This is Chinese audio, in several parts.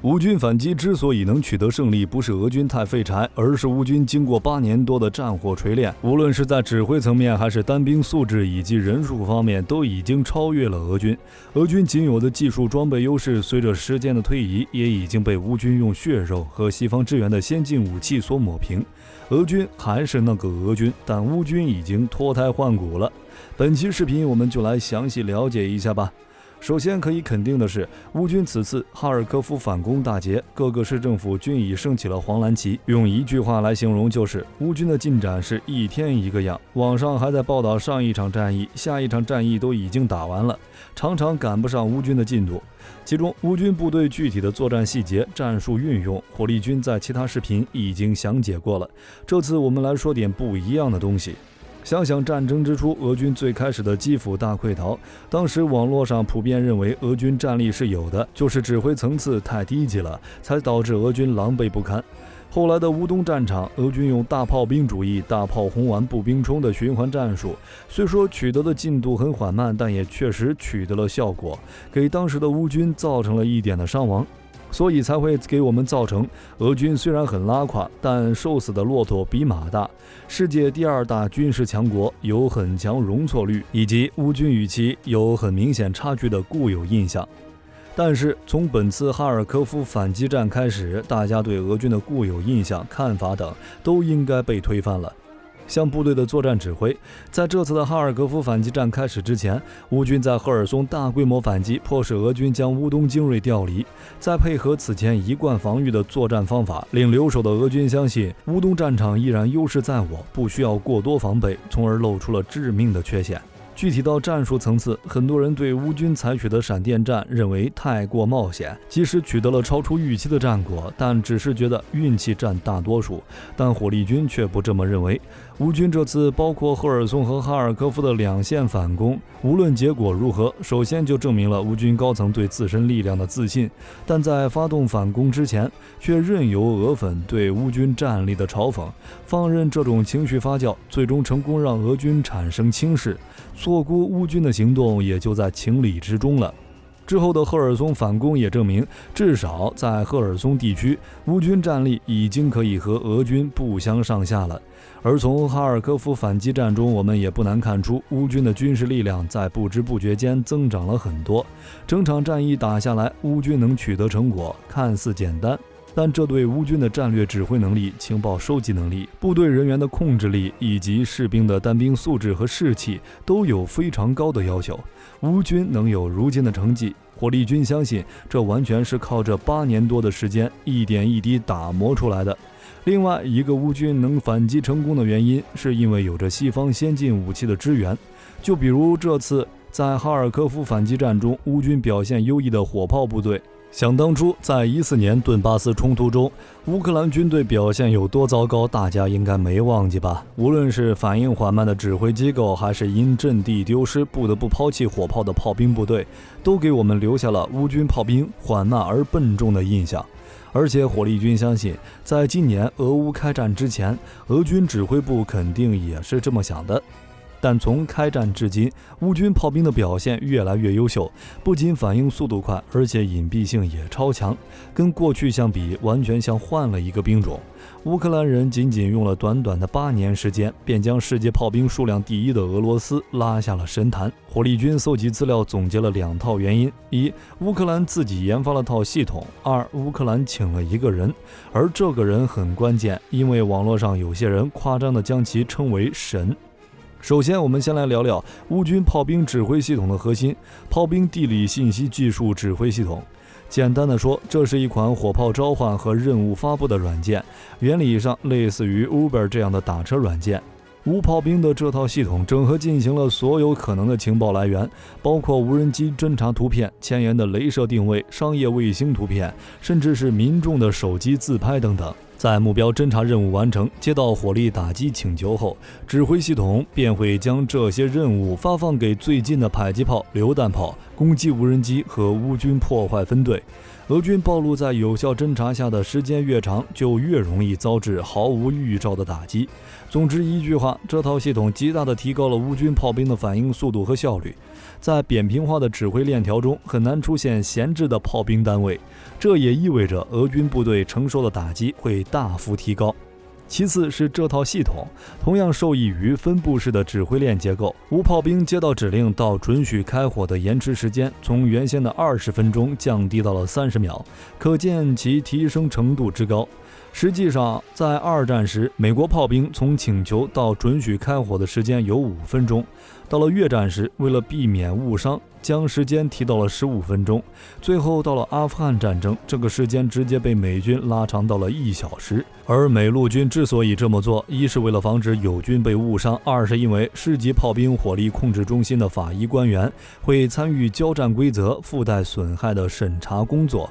乌军反击之所以能取得胜利，不是俄军太废柴，而是乌军经过8年多的战火锤炼，无论是在指挥层面还是单兵素质以及人数方面，都已经超越了俄军。俄军仅有的技术装备优势，随着时间的推移，也已经被乌军用血肉和西方支援的先进武器所抹平。俄军还是那个俄军，但乌军已经脱胎换骨了。本期视频我们就来详细了解一下吧。首先可以肯定的是，乌军此次哈尔科夫反攻大捷，各个市政府均已升起了黄蓝旗。用一句话来形容，就是乌军的进展是一天一个样。网上还在报道上一场战役、下一场战役都已经打完了，常常赶不上乌军的进度。其中乌军部队具体的作战细节、战术运用，火力军在其他视频已经详解过了。这次我们来说点不一样的东西。想想战争之初，俄军最开始的基辅大溃逃，当时网络上普遍认为俄军战力是有的，就是指挥层次太低级了，才导致俄军狼狈不堪。后来的乌东战场，俄军用大炮兵主义、大炮轰完步兵冲的循环战术，虽说取得的进度很缓慢，但也确实取得了效果，给当时的乌军造成了一点的伤亡。所以才会给我们造成俄军虽然很拉胯，但瘦死的骆驼比马大，世界第2大军事强国，有很强容错率，以及乌军与其有很明显差距的固有印象。但是从本次哈尔科夫反击战开始，大家对俄军的固有印象、看法等都应该被推翻了。像部队的作战指挥，在这次的哈尔科夫反击战开始之前，乌军在赫尔松大规模反击，迫使俄军将乌东精锐调离，再配合此前一贯防御的作战方法，令留守的俄军相信乌东战场依然优势在我，不需要过多防备，从而露出了致命的缺陷。具体到战术层次，很多人对乌军采取的闪电战认为太过冒险，即使取得了超出预期的战果，但只是觉得运气占大多数。但火力军却不这么认为。乌军这次包括赫尔松和哈尔科夫的2线反攻，无论结果如何，首先就证明了乌军高层对自身力量的自信，但在发动反攻之前，却任由俄粉对乌军战力的嘲讽，放任这种情绪发酵，最终成功让俄军产生轻视，错估乌军的行动也就在情理之中了。之后的赫尔松反攻也证明，至少在赫尔松地区，乌军战力已经可以和俄军不相上下了。而从哈尔科夫反击战中，我们也不难看出，乌军的军事力量在不知不觉间增长了很多。整场战役打下来，乌军能取得成果，看似简单，但这对乌军的战略指挥能力、情报收集能力、部队人员的控制力以及士兵的单兵素质和士气都有非常高的要求。乌军能有如今的成绩，火力军相信这完全是靠这8年多的时间一点一滴打磨出来的。另外一个乌军能反击成功的原因，是因为有着西方先进武器的支援。就比如这次在哈尔科夫反击战中，乌军表现优异的火炮部队。想当初在14年顿巴斯冲突中，乌克兰军队表现有多糟糕，大家应该没忘记吧？无论是反应缓慢的指挥机构，还是因阵地丢失不得不抛弃火炮的炮兵部队，都给我们留下了乌军炮兵缓慢而笨重的印象。而且火力军相信，在今年俄乌开战之前，俄军指挥部肯定也是这么想的。但从开战至今，乌军炮兵的表现越来越优秀，不仅反应速度快，而且隐蔽性也超强，跟过去相比，完全像换了一个兵种。乌克兰人仅仅用了短短的8年时间，便将世界炮兵数量第1的俄罗斯拉下了神坛。火力军搜集资料总结了2套原因：一，乌克兰自己研发了套系统；二，乌克兰请了一个人，而这个人很关键，因为网络上有些人夸张地将其称为神。首先，我们先来聊聊乌军炮兵指挥系统的核心——炮兵地理信息技术指挥系统。简单的说，这是一款火炮召唤和任务发布的软件，原理上类似于 Uber 这样的打车软件。乌炮兵的这套系统整合进行了所有可能的情报来源，包括无人机侦察图片、前沿的雷射定位、商业卫星图片，甚至是民众的手机自拍等等。在目标侦察任务完成、接到火力打击请求后，指挥系统便会将这些任务发放给最近的迫击炮、榴弹炮、攻击无人机和乌军破坏分队。俄军暴露在有效侦察下的时间越长，就越容易遭致毫无预兆的打击。总之一句话，这套系统极大地提高了乌军炮兵的反应速度和效率。在扁平化的指挥链条中，很难出现闲置的炮兵单位，这也意味着俄军部队承受的打击会大幅提高。其次是这套系统同样受益于分布式的指挥链结构，乌炮兵接到指令到准许开火的延迟时间从原先的20分钟降低到了30秒，可见其提升程度之高。实际上，在二战时，美国炮兵从请求到准许开火的时间有5分钟，到了越战时，为了避免误伤，将时间提到了15分钟，最后到了阿富汗战争，这个时间直接被美军拉长到了1小时。而美陆军之所以这么做，一是为了防止友军被误伤，二是因为市级炮兵火力控制中心的法医官员会参与交战规则附带损害的审查工作。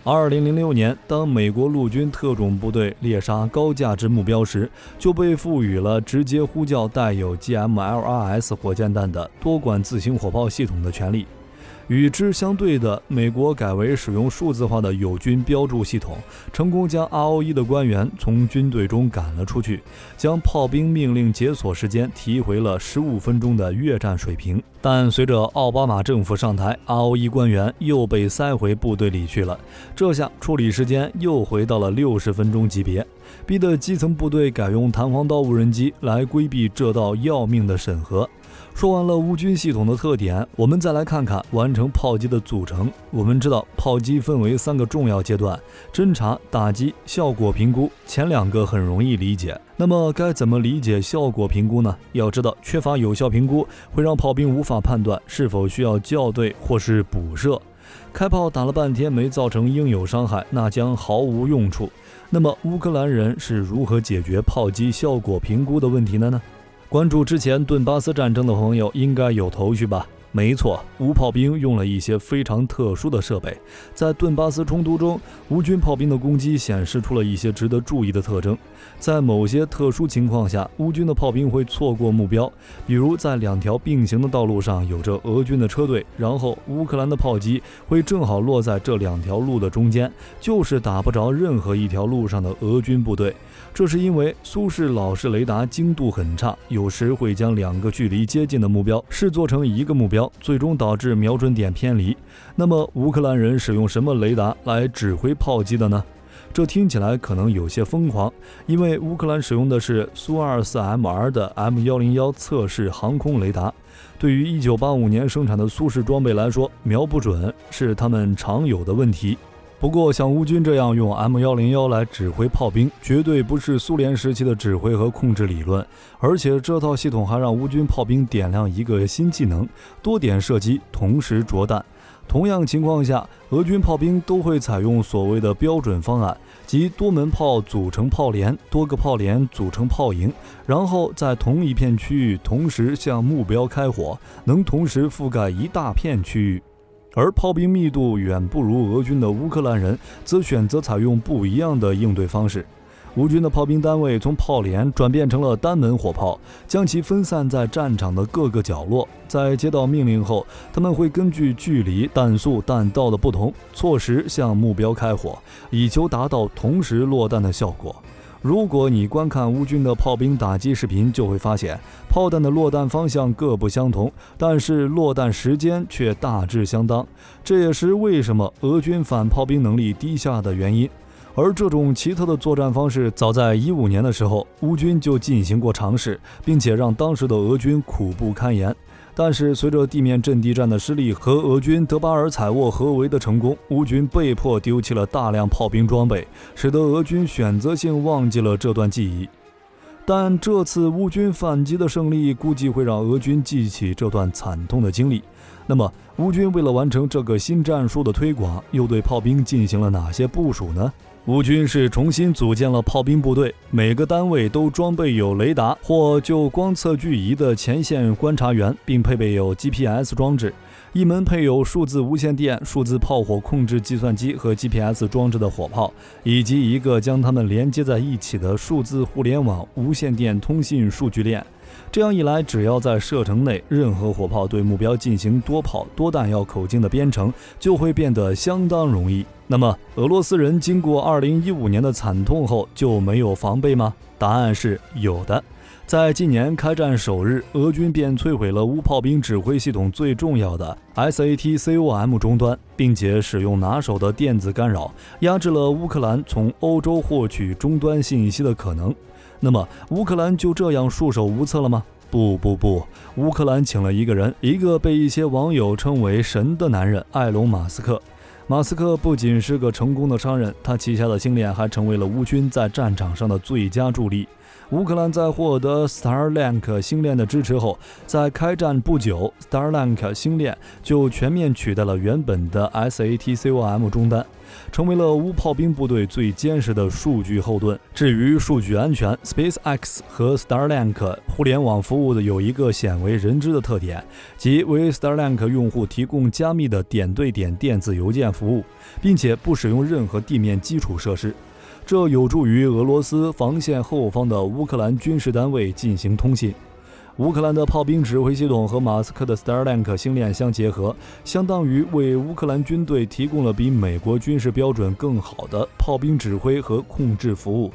2006年，当美国陆军特种部队猎杀高价值目标时，就被赋予了直接呼叫带有 GMLRS 火箭弹的多管自行火炮系统的权利。与之相对的，美国改为使用数字化的友军标注系统，成功将 ROE 的官员从军队中赶了出去，将炮兵命令解锁时间提回了15分钟的越战水平。但随着奥巴马政府上台， ROE 官员又被塞回部队里去了，这下处理时间又回到了60分钟级别，逼得基层部队改用弹簧刀无人机来规避这道要命的审核。说完了乌军系统的特点，我们再来看看完成炮击的组成。我们知道炮击分为3个重要阶段：侦察、打击、效果评估。前2个很容易理解，那么该怎么理解效果评估呢？要知道，缺乏有效评估会让炮兵无法判断是否需要校对或是补射。开炮打了半天没造成应有伤害，那将毫无用处。那么乌克兰人是如何解决炮击效果评估的问题的呢？关注之前顿巴斯战争的朋友应该有头绪吧？没错，乌炮兵用了一些非常特殊的设备。在顿巴斯冲突中，乌军炮兵的攻击显示出了一些值得注意的特征。在某些特殊情况下，乌军的炮兵会错过目标，比如在2条并行的道路上有着俄军的车队，然后乌克兰的炮击会正好落在这2条路的中间，就是打不着任何一条路上的俄军部队。这是因为苏式老式雷达精度很差，有时会将2个距离接近的目标视作成一个目标，最终导致瞄准点偏离。那么乌克兰人使用什么雷达来指挥炮击的呢？这听起来可能有些疯狂，因为乌克兰使用的是苏 24MR 的 M101 测试航空雷达。对于1985年生产的苏式装备来说，瞄不准是他们常有的问题。不过像乌军这样用 M101 来指挥炮兵，绝对不是苏联时期的指挥和控制理论，而且这套系统还让乌军炮兵点亮一个新技能：多点射击，同时着弹。同样情况下，俄军炮兵都会采用所谓的标准方案，即多门炮组成炮连，多个炮连组成炮营，然后在同一片区域同时向目标开火，能同时覆盖一大片区域。而炮兵密度远不如俄军的乌克兰人，则选择采用不一样的应对方式。乌军的炮兵单位从炮连转变成了单门火炮，将其分散在战场的各个角落。在接到命令后，他们会根据距离、弹速、弹道的不同，错时向目标开火，以求达到同时落弹的效果。如果你观看乌军的炮兵打击视频，就会发现炮弹的落弹方向各不相同，但是落弹时间却大致相当，这也是为什么俄军反炮兵能力低下的原因。而这种奇特的作战方式，早在15年的时候，乌军就进行过尝试，并且让当时的俄军苦不堪言。但是随着地面阵地战的失利和俄军德巴尔采沃合围的成功，乌军被迫丢弃了大量炮兵装备，使得俄军选择性忘记了这段记忆。但这次乌军反击的胜利估计会让俄军记起这段惨痛的经历。那么乌军为了完成这个新战术的推广，又对炮兵进行了哪些部署呢？乌军是重新组建了炮兵部队，每个单位都装备有雷达或就光测距仪的前线观察员，并配备有 GPS 装置，一门配有数字无线电、数字炮火控制计算机和 GPS 装置的火炮，以及一个将它们连接在一起的数字互联网无线电通信数据链。这样一来，只要在射程内，任何火炮对目标进行多炮多弹药口径的编程就会变得相当容易。那么，俄罗斯人经过2015年的惨痛后就没有防备吗？答案是有的。在今年开战首日，俄军便摧毁了乌炮兵指挥系统最重要的 SATCOM 终端，并且使用拿手的电子干扰，压制了乌克兰从欧洲获取终端信息的可能。那么，乌克兰就这样束手无策了吗？不，乌克兰请了一个人，一个被一些网友称为神的男人——埃隆·马斯克。马斯克不仅是个成功的商人，他旗下的星链还成为了乌军在战场上的最佳助力。乌克兰在获得 Starlink 星链的支持后，在开战不久 ，Starlink 星链就全面取代了原本的 SATCOM 终端，成为了乌炮兵部队最坚实的数据后盾。至于数据安全 ，SpaceX 和 Starlink 互联网服务的有一个鲜为人知的特点，即为 Starlink 用户提供加密的点对点电子邮件服务，并且不使用任何地面基础设施。这有助于俄罗斯防线后方的乌克兰军事单位进行通信。乌克兰的炮兵指挥系统和马斯克的 Starlink 星链相结合，相当于为乌克兰军队提供了比美国军事标准更好的炮兵指挥和控制服务。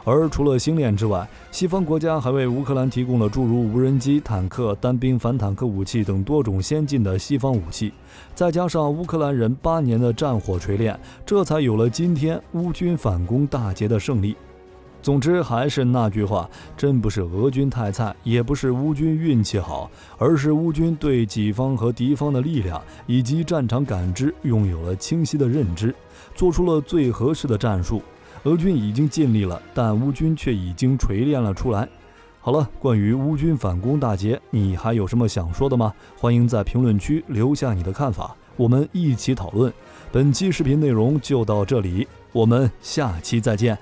而除了星链之外，西方国家还为乌克兰提供了诸如无人机、坦克、单兵反坦克武器等多种先进的西方武器，再加上乌克兰人8年的战火锤炼，这才有了今天乌军反攻大捷的胜利。总之还是那句话，真不是俄军太菜，也不是乌军运气好，而是乌军对己方和敌方的力量以及战场感知拥有了清晰的认知，做出了最合适的战术。俄军已经尽力了，但乌军却已经锤炼了出来。好了，关于乌军反攻大捷，你还有什么想说的吗？欢迎在评论区留下你的看法，我们一起讨论。本期视频内容就到这里，我们下期再见。